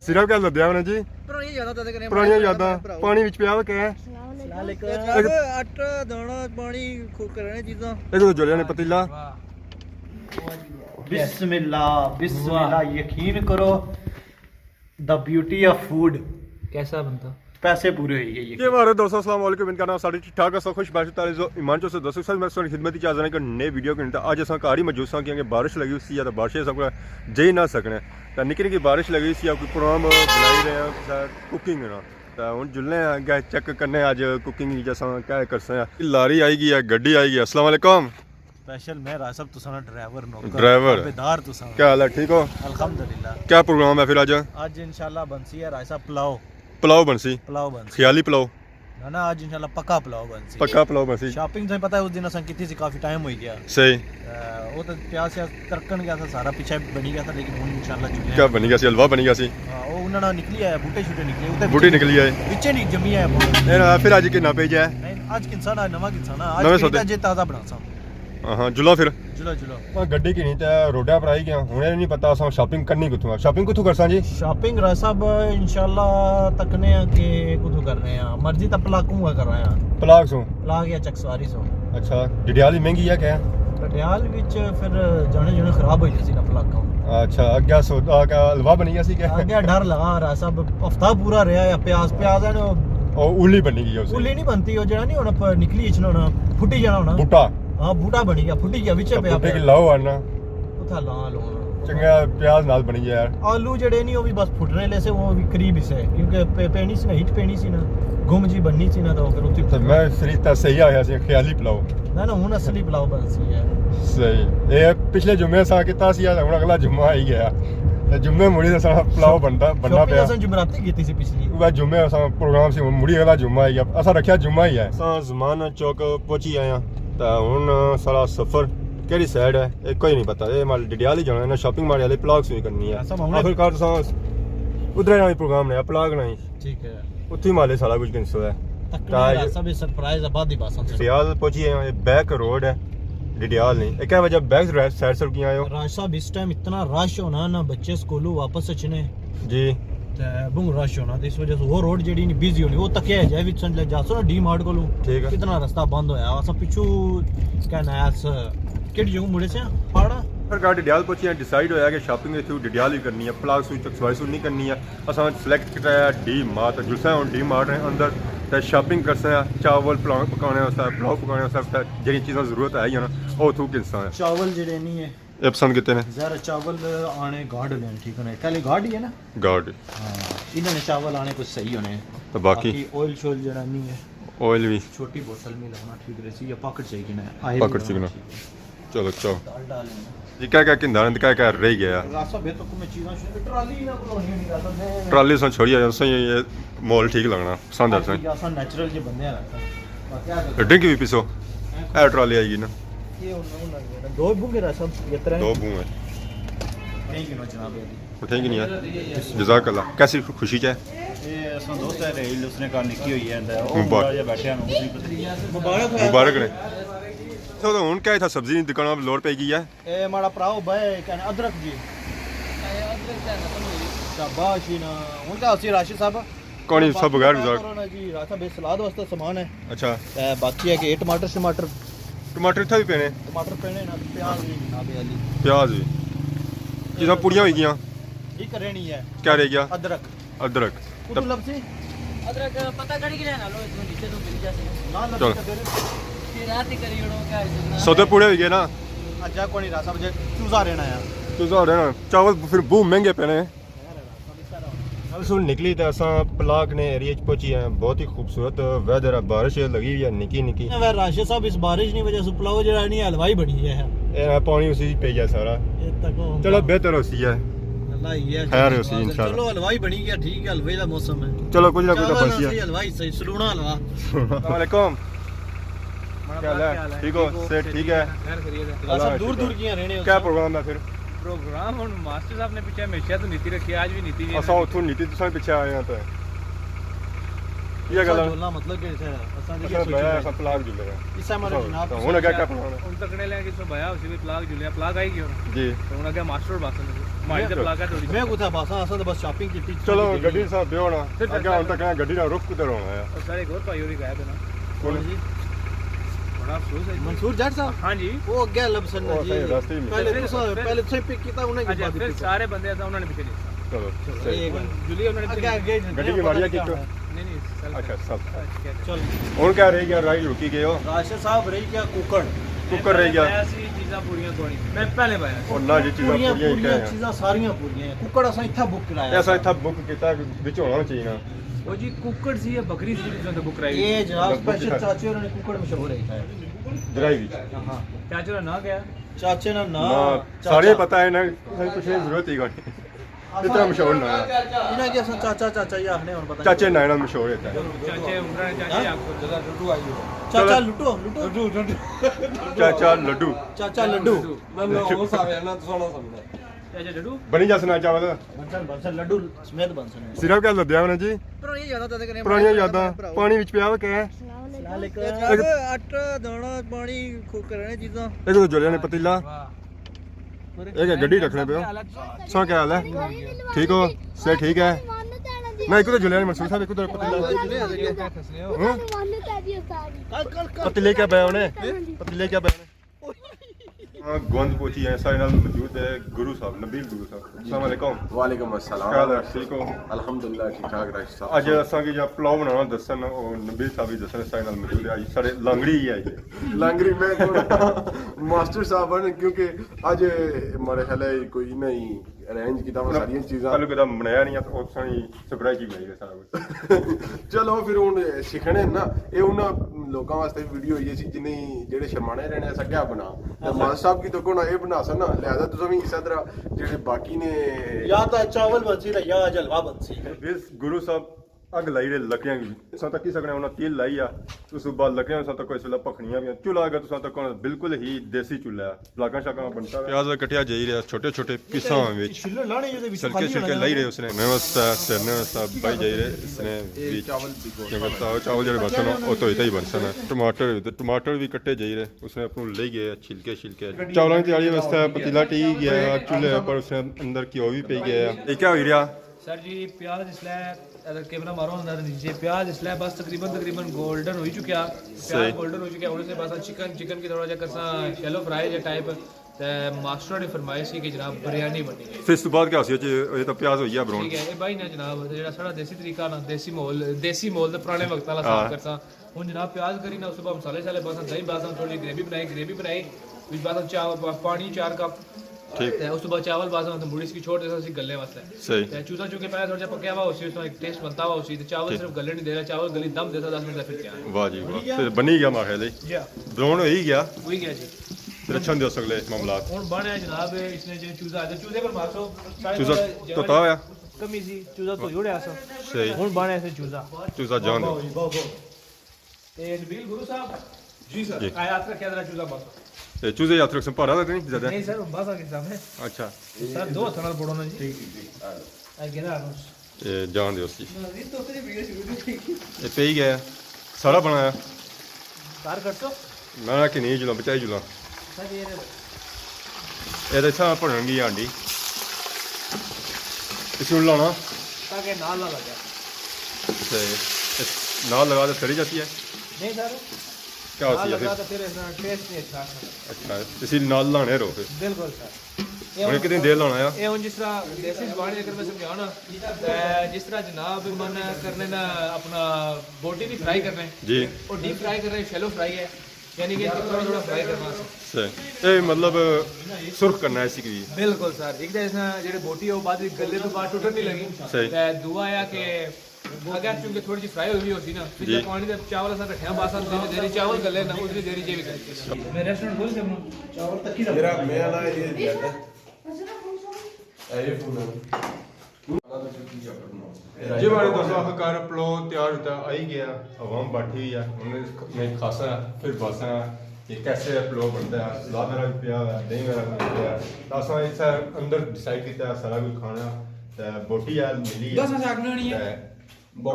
ਸਿਰਫ ਗੱਲ ਦੱਸਿਆ ਉਹਨੇ ਜੀ ਪੁਰਾਣੀਆਂ ਯਾਦਾਂ ਪਾਣੀ ਵਿੱਚ ਪਿਆ ਵਾ ਕਿਆ ਆਟਾ ਦਾਣਾ ਪਾਣੀ ਕਰਨੇ ਚੀਜ਼ਾਂ ਇੱਕ ਦੋ ਜੁਲਿਆ ਨੇ ਪਤੀਲਾ बिस्मिल्लाह यकीन करो द ब्यूटी ऑफ फूड कैसा बनता पैसे पूरे हुए ये ये हमारे दोस्तों अस्सलाम वालेकुम इनका नाम साड़ी ठीक ठाक है सब खुश बारिश जो ईमान से दोस्तों सर मैं सर खिदमत की आजाने का नए वीडियो के आज असा घर ही मौजूद कि बारिश लगी हुई या तो बारिश सब जा ही ना सकने तो निक्की निक्की बारिश लगी हुई कोई प्रोग्राम बनाई रहे हैं कुकिंग ना तो हूँ जुलने अगर चेक करने अज कुकिंग जैसा क्या कर सकते लारी आएगी या गड्डी आएगी। अस्सलाम वालेकुम स्पेशल मैं रासब तुसाना ड्राइवर नौकर ड्राइवर बेदार तुसाना क्या हाल है ठीक हो अल्हम्दुलिल्लाह। क्या प्रोग्राम है फिर आज इंशाल्लाह बनसी है रायसा पुलाव बनसी बनसी ख्याली पुलाव ना आज इंशाल्लाह पक्का पुलाव बनसी पक्का पुलाव बनसी शॉपिंग से पता है उस दिन असन की थी काफी टाइम हो गया सही वो तो प्याज से तरकन गया था सारा पीछे बनी गया था लेकिन हुन इंशाल्लाह जुलिया क्या बनी गया सी हलवा बनी गया सी वो उन्होंने निकली है बूटे छूटे निकले बूटी निकली है पीछे नहीं जमी है फिर आज कितना पेज है नहीं आज किसान नवा किसान नवे आज सौदे। जे ताजा बना सा हाँ जुलो फिर जुलो गड्डी की नहीं तो रोडा पर आई गया हुने नहीं पता असा शॉपिंग करनी कुथों शॉपिंग कुथों करसा जी शॉपिंग रासब इंशाल्लाह तकने के कुथों कर रहे हैं मर्जी तो पलाकू कर रहे हैं पलाक सो पलाक या चकसवारी सो अच्छा डिडियाली महंगी है क्या पटियाल विच फिर जाने जाने खराब हो जैसी ना पलाका अच्छा अग्गा सौदा का हलवा बनी गया सी क्या आगे डर लगा रासब हफ्ता पूरा रहा है प्याज है ना और उली बनी गई उसे उली नहीं बनती वो जरा नहीं होना निकली इचना होना फुटी जाना होना बूटा हाँ बूटा बनी गया फुटी गया विच पे बूटे की लाओ आना उथा ला लोना चंगा प्याज नाल बनी गया यार आलू जड़े नहीं वो भी बस फुटने ले से वो भी करीब से क्योंकि पेनी सी ना हीट पेनी सी ना गुम जी बननी सी ना तो फिर उठी तो मैं सरीता सही आया सी ख्याली पुलाव ना ना हुन असली पुलाव बनसी है सही ये पिछले जुम्मे सा किता सी हुन अगला जुम्मा आई गया ते जुम्मे मुड़ी दा सारा पुलाव बनना पिया असन जुमराती कीती सी पिछली वह जुम्मे असा प्रोग्राम सी मुड़ी अगला जुम्मा आई गया असा रखया जुम्मा ही है असा ज़मान चौक पहुंची आया तो हुन सारा सफर केड़ी साइड है एक कोई नहीं पता ये माल डिडियाल ही जाना है शॉपिंग मारे वाले प्लाग सुई करनी है आखिरकार सा उधर ना प्रोग्राम ने प्लाग नहीं ठीक है उठी माले सारा कुछ किन सो है तक सब सरप्राइज आबादी बासन से सियाल पहुंची है बैक रोड है डिडियाल नहीं एक है वजह बैक साइड से किया आयो राज साहब इस टाइम इतना रश होना ना बच्चे स्कूलों वापस अचने जी बुंग रश होना तो इस वजह से वो रोड जेडी नहीं बिजी होनी वो तके है जय विच ले जासो ना डी मार्ट कोलो ठीक है कितना रास्ता बंद होया असा पिछु कहना है केडी जगह मुड़े से पाड़ा फिर गाड़ी डिडियाल पहुंची है डिसाइड होया कि शॉपिंग इथु डिडियाल ही करनी है प्लाग सुई चकसवाई सुई नहीं करनी है असा सिलेक्ट कराया डी मार्ट जुलसा डी मार्ट है अंदर तो शॉपिंग कर सकते चावल पुलाव पकाने वास्ते पुलाव पकाने वास्ते जेडी चीज़ां जरूरत है ना वो थू किसान है चावल जेडे नहीं है ये पसंद कितने ने जरा चावल आने गार्ड लेने ठीक है पहले गार्ड ही है ना गार्ड हां इन्होंने चावल आने कुछ सही होने तो बाकी ऑयल शोल जरा नहीं है ऑयल भी छोटी बोतल में लाना ठीक रहती या पॉकेट चाहिए ना पॉकेट चाहिए ना चलो चलो ये क्या किंदान क्या रह गया रास्ता बे तो में चीज़ां ट्राली ना कोलोनी नहीं रास्ता ट्राली से छोड़िया सही ये मॉल ठीक लगना पसंद है सही ऐसा नेचुरल जे बंदे हैं रास्ता ड्रिंक भी पीसो ए ट्राली आएगी ना ये दो बुंगे रास्ता ये तरह दो बूं है थैंक यू जनाब थैंक यू नहीं है जज़ाकल्लाह कैसी खुशी है ये असन दोस्त है रेल उसने कहा निकी हुई है मुबारक बैठे हैं मुबारक ने तो हुन क्या था सब्जी की दुकान पर लोड पे गई है ए माड़ा भराओ भाई कहने अदरक जी शाबाश ना हुन क्या होसी राशिद साहब कौन सब बगैर गुजार जी रास्ता बे सलाद वास्ते सामान है अच्छा बाकी है कि टमाटर टमाटर इतना भी पेने टमाटर पेने ना प्याज भी जनाब अली प्याज भी चीज़ां पूरियां हुई गईयां ये करे नहीं है क्या रह गया अदरक कुछ लपसी अदरक पता कड़ी के ना लो इसमें नीचे तो मिल जाए ना लपसी फिर रात ही करी उड़ो क्या सौदे पूरे हुई गए ना अच्छा कोई नहीं रास्ता मुझे चूजा रहना है चूजा रहना चावल फिर बूम महंगे पेने कल सुन निकली तो असा पलाक ने एरिया पहुंची है बहुत ही खूबसूरत वेदर है बारिश लगी हुई है निकी राशिद साहब इस बारिश की वजह से पुलाव जरा नहीं हलवाई बनी है ये पानी उसी पे गया सारा चलो बेहतर होसी है खैर होसी इंशाल्लाह चलो हलवाई बनी गया ठीक है हलवे का मौसम है चलो कुछ ना कुछ तो बची है हलवाई सही सलूना हलवा अस्सलाम वालेकुम क्या हाल है ठीक हो सेठ ठीक है सब दूर की रहने क्या प्रोग्राम है फिर प्रोग्राम और मास्टर साहब ने पीछे हमेशा तो नीति रखी आज भी नीति जी असा उठो नीति तो पीछे आए हैं तो ये गल बोलना मतलब कि असा अच्छा मैं ऐसा प्लाग जुल रहा इस हमारे जनाब हुन क्या प्लान है उन तकने ले कि सो भया उसी भी प्लाग जुलिया प्लाग आएगी और जी तो उन आगे मास्टर बासन ਮਾਈ ਦੇ ਪਲਾਕਾ ਥੋੜੀ ਮੈਂ ਕੁੱਥੇ ਬਾਸਾਂ ਅਸਾਂ ਤਾਂ ਬਸ ਸ਼ਾਪਿੰਗ ਕੀਤੀ ਚਲੋ ਗੱਡੀ ਸਾਹਿਬ ਬਿਓ ਨਾ ਅੱਗੇ ਹੁਣ ਤੱਕ ਗੱਡੀ ਨਾਲ ਰੁਕ ਕਿਧਰ ਹੋਣਾ ਆ ਸਾਰੇ ਹੋਰ ਭਾਈ ਹੋਰੀ ਗਾਇਬ ਹੈ ਨਾ ਕੌਣ ਜੀ ਬੜਾ ਅਫਸੋਸ ਹੈ मंसूर जट साहब हाँ जी वो अगे लबसन ਉਹ जी ਸਹੀ ਰਸਤੇ ਹੀ पहले तुसे पिक किया उन्हें अच्छा फिर सारे बंदे ऐसा उन्होंने पीछे लिया ਚਲੋ जुली उन्होंने आगे आगे ਗੱਡੀ ਦੀ ਵਾੜੀਆ ਕਿੱਕ नहीं नहीं सर ਅੱਛਾ ਸਭ चल ਹੁਣ ਕਿਆ ਰਹਿ ਗਿਆ ਰਾਈ ਰੁਕੀ ਗਏ ਹੋ राशिद साहब रही क्या कुकड़ ਕੁੱਕਰ ਰਹਿ ਗਿਆ ऐसी चीज़ां पूरियां थोड़ी मैं पहले पाया ਉਹਨਾਂ ਜੀ ਚੀਜ਼ਾਂ पूरियां ਪੂਰੀਆਂ ਹੀ पूरियां ਕਹੇ चीज़ां सारियां पूरियां हैं कुकड़ असा इत्था बुक कराया ਐਸਾ ਇੱਥਾ ਬੁੱਕ ਕੀਤਾ ਵਿੱਚ ਹੋਣਾ ਚਾਹੀਦਾ वो जी कुकड़ सी या बकरी सी जिसमें तो बुक कराई ये जनाब स्पेशल चाचे उन्होंने कुकड़ मशहूर है ਡਰਾਈ ਵਿੱਚ हां चाचू का ना गया चाचे ना ना ਸਾਰੇ ਪਤਾ ਹੈ ਨਾ ਕੁਛ ਨਹੀਂ ਜ਼ਰੂਰਤ ਹੀ ਕੋਈ इतना मशहूर ना है इन्हें क्या सन चाचा चाचा ये आखने और पता चाचे नायना मशहूर है चाचे उम्र चाचे आपको जगह लड्डू आई हो चाचा लुटो लुटो चाचा लड्डू चाचा लड्डू मैं वो सावे ना तो सोना समझे चाचा लड्डू बनी जा सुना चावल बंसन बंसन लड्डू समेत बंसन सिर्फ क्या लद्या ने जी पुरानी यादां तद कने पुरानियां यादां पानी विच पिया क्या है आटा दाना पानी करने चीज़ां एक तो जोलिया ने पतीला एक गड्डी रखने पे सो क्या हाल है ठीक हो से ठीक है ना एक तो जोलिया ने मंसूर साहब एक तो पतीला पतीले क्या पाया उन्हें पतीले क्या पाया गोंद पहुंची है सारे नाल मौजूद है गुरु साहब नबील गुरु साहब अस्सलाम वालेकुम वालेकुम अस्सलाम क्या हाल है ठीक हो अल्हम्दुलिल्लाह ठीक ठाक राइट साहब ਅੱਜ ਅਸਾਂ ਕੀ ਜਾਂ ਪਲਾਉ ਬਣਾਉਣਾ ਦੱਸਣ ਉਹ ਨਬੀਲ ਸਾਹਿਬ ਵੀ ਦੱਸਣ ਸਾਡੇ ਨਾਲ ਮੌਜੂਦ ਹੈ ਅੱਜ ਸਾਡੇ ਲਾਂਗੜੀ ਹੀ ਹੈ ਜੀ लांगरी में मास्टर साहब ने क्योंकि आज हमारे ख्याल है कोई नहीं अरेंज किया सारी चीज़ां ਕੱਲ ਕਦਾ ਬਣਾਇਆ ਨਹੀਂ ਆ ਤਾਂ ਉਹ ਸਾਰੀ ਸਰਪ੍ਰਾਈਜ਼ ਹੀ ਬਣਾਈ ਸਾਰਾ ਕੁਝ ਚਲੋ ਫਿਰ ਹੁਣ ਸਿੱਖਣੇ ਨਾ ਇਹ ਉਹਨਾਂ ਲੋਕਾਂ ਵਾਸਤੇ ਵੀਡੀਓ ਹੋਈ ਸੀ ਜਿਨੇ ਜਿਹੜੇ ਸ਼ਰਮਾਣੇ ਰਹਿਣੇ ਆ ਸਕਿਆ ਬਣਾ ਤਾਂ ਮਾਸਟਰ ਸਾਹਿਬ ਕੀ ਤੋਂ ਕੋਣਾ ਇਹ ਬਣਾ ਸਕਣਾ ਲਿਆਦਾ ਤੁਸੀਂ ਵੀ ਇਸੇ ਤਰ੍ਹਾਂ ਜਿਹੜੇ ਬਾਕੀ ਨੇ या तो चावल बंसी या जलवा बंसी ਇਸ ਗੁਰੂ ਸਾਹਿਬ ਅੱਗ ਲਾਈ ਰੇ ਲੱਕੜੀਆਂ ਵੀ ਸਾਂ ਤੱਕ ਕੀ ਸਕਣੇ ਉਹਨਾਂ ਤੇਲ ਲਾਈ ਆ ਉਸ ਤੋਂ ਬਾਅਦ ਲੱਕੜੀਆਂ ਸਾਂ ਤੱਕ ਕੋਈ ਸਲਾ ਪਖਣੀਆਂ ਵੀ ਚੁੱਲ੍ਹਾ ਅਗਾ ਤੁਸਾਂ ਤੱਕ ਬਿਲਕੁਲ ਹੀ ਦੇਸੀ ਚੁੱਲ੍ਹਾ ਲਾਗਾ ਸ਼ਾਗਾ ਬਣਦਾ ਪਿਆਜ਼ ਕਟਿਆ ਜਾਈ ਰਿਹਾ ਛੋਟੇ ਛੋਟੇ ਪੀਸਾਂ ਵਿੱਚ छिल्ले लाने जो विच छिलके छिलके लाई रहे उसने मैं वस्ता सरने वस्ता बाई जाई रहे इसने भी चावल ਜਿਹੜੇ ਬਰਤਨ ਉਹ ਧੋਈ ਤਾਂ ਹੀ ਬਰਤਨ ਹੈ ਟਮਾਟਰ ਵੀ ਕੱਟੇ ਜਾਈ ਰਹੇ ਉਸਨੇ ਆਪਨੂੰ ਲੈ ਗਏ ਛਿਲਕੇ ਛਿਲਕੇ ਚਾਵਲਾਂ ਦੀ ਤਿਆਰੀ ਵਾਸਤੇ ਪਤੀਲਾ ਟੀ ਗਿਆ ਚੁੱਲ੍ਹੇ ਪਰ ਉਸਨੇ ਅੰਦਰ ਘਿਓ ਵੀ ਪਈ ਗਿਆ ਇਹ ਕੀ ਹੋ ਰਿਹਾ सर जी प्याज इसलिए अगर कैमरा मारो अंदर नीचे प्याज इसलिए बस तकरीबन गोल्डन हो चुका प्याज गोल्डन हो चुका होने से बस चिकन की थोड़ा जा करसा शैलो फ्राई जे टाइप ते मास्टर ने फरमाइश की जनाब बिरयानी बनी फिर इस तो बाद क्या होसी ये तो प्याज हो गया ब्राउन ठीक है ये भाई ना जनाब जेड़ा साडा देसी तरीका ना देसी मोल दे पुराने वक्त वाला साफ करसा हुन जनाब प्याज करी ना उसके बाद मसाले साले बस दही बस थोड़ी ग्रेवी बनाई विच बाद चावल पानी 4 कप ठीक है उस बाद चावल बाज़ में मुड़ी इसकी छोड़ देता सी गलने वास्ते सही ते चूसा चूके पहले थोड़ा पकया हुआ उसी उसमें एक टेस्ट बनता हुआ उसी चावल सिर्फ गलने नहीं दे रहा चावल गली दम देता 10 मिनट का फिर क्या वाह जी वाह फिर बनी गया मां ख्याल जी ब्राउन हो ही गया वही गया जी फिर अच्छा दे सकले मामला हुन बने जनाब इसने जो चूसा है चूसे पर मारसो चूसा तो होया कमी सी चूसा तो जोड़े आसो सही हुन बने ऐसे चूसा चूसा जान दो ए नबील गुरु साहब जी सर आयात का क्या जरा चूसा बस ये चूजे यात्रा से पारा था नहीं ज्यादा नहीं सर बस के सामने अच्छा सर दो थनल पड़ो ना जी ठीक आ गया ना ये जान दे उसकी ये पे ही गया सारा बनाया कार कर सो मैं कि नहीं जुला बचाई जुला सर ये तो सारा पड़नगी आंडी इसे लाना ताकि नाल ना लगे नाल लगा दे सड़ी जाती है नहीं सर क्या होती है लगा फिर तो फिर इसका टेस्ट नहीं अच्छा अच्छा इसी नाल लाने रो फिर बिल्कुल सर और कितनी देर लाना है ये जिस तरह देसी जुबान अगर मैं समझाऊं ना जिस तरह जनाब मन करने ना अपना बोटी भी फ्राई करना है जी और डीप फ्राई कर रहे हैं शैलो फ्राई है यानी कि थोड़ा फ्राई करना है सही ये मतलब सुर्ख करना है इसी की बिल्कुल सर एक तो इसना जेडे बोटी है वो बाद गले तो बाहर टूटने नहीं लगी सही दुआ है कि अगर चूंकि थोड़ी सी फ्राई हुई होती ना फिर पानी दे चावल असा रखया बासा देरी चावल गले ना उतनी देरी जे भी करती मैं रेस्टोरेंट खोल के चावल तक ही मेरा मैं ना ये दिया था ये फोन जी हमारे दोस्तों आखिरकार प्लो तैयार होता आई गया आवाम बैठी हुई है उन्होंने खासा फिर बासा ये कैसे प्लो बनता है सलाद मेरा भी पिया है दही मेरा भी पिया है तो असा इस अंदर डिसाइड किया है सारा कुछ खाना बोटी है मिली है दस से आगने नहीं है दो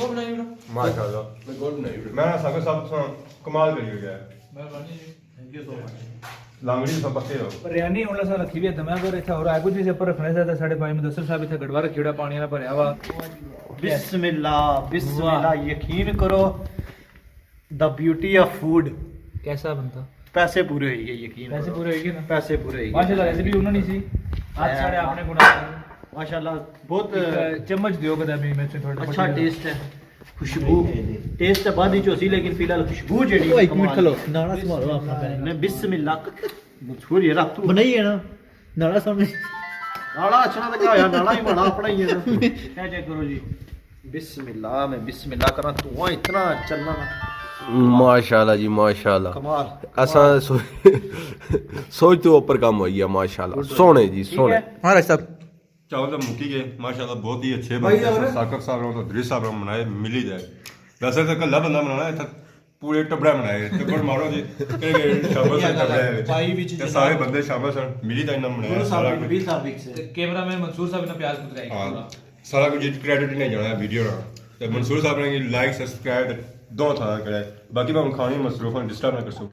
बनाई ब्रो माशाल्लाह मैं गोल नहीं मैं सब सब कमाल करी हो गया मेहरबानी जी थैंक यू सो मच ਲਾਂਗੜੀ ਸਭ ਪੱਕੇ ਹੋ ਬਿਰਿਆਨੀ ਹੁਣ ਲਸਾ ਰੱਖੀ ਵੀ ਹੈ ਮੈਂ ਅਗਰ ਇੱਥੇ ਹੋਰ ਆ ਕੁਝ ਨਹੀਂ ਉੱਪਰ ਰੱਖਣੇ ਸੀ ਤਾਂ ਸਾਡੇ ਭਾਈ ਮੁਦੱਸਰ ਸਾਹਿਬ ਇੱਥੇ ਗੜਵਾ ਰੱਖੀ ਹੋੜਾ ਪਾਣੀ ਨਾਲ ਭਰਿਆ ਵਾ बिस्मिल्लाह यकीन करो द ब्यूटी ऑफ फूड कैसा बनता पैसे पूरे होइए यकीन पैसे पूरे होएंगे ना पैसे पूरे होइए माशाल्लाह रेसिपी ਉਹਨਾਂ ਨਹੀਂ ਸੀ आज साढ़े आपने गुना माशाल्लाह बहुत चम्मच दियो कदा भी मैं थोड़ा अच्छा टेस्ट है खुशबू टेस्ट है बाद ही चोसी लेकिन फिलहाल खुशबू जेडी एक मिनट खलो नाला संभालो अपना पहले मैं बिस्मिल्लाह छोड़ ये रख तू बनाई है ना नाला सामने नाला अच्छा ना क्या होया नाला ही बड़ा अपना ही है ना क्या चेक करो जी बिस्मिल्लाह मैं बिस्मिल्लाह करा धुआं इतना चलना ना माशाल्लाह जी माशाल्लाह कमाल असा सोच तो ऊपर काम हो गया माशाल्लाह सोने जी सोने हाँ राज साहब चावल तो मुक्की गए माशाल्लाह बहुत ही अच्छे भाई बने और- साकब साहब तो दृश्य साहब बनाए मिल ही जाए वैसे तो कल्ला बंदा बनाना है पूरे टबड़ा बनाए टब्बड़ मारो जी शामिल सन टबड़े भाई विच ते सारे बंदे शामिल सन मिली जाए ना बनाया सारा कुछ बीस साल से कैमरामैन मंसूर साहब ने प्याज कुतराई हाँ सारा कुछ क्रेडिट नहीं जाना वीडियो ना ते मंसूर साहब ने लाइक सब्सक्राइब दो था करे बाकी मैं खानी मसरूफ डिस्टर्ब ना कर सकूं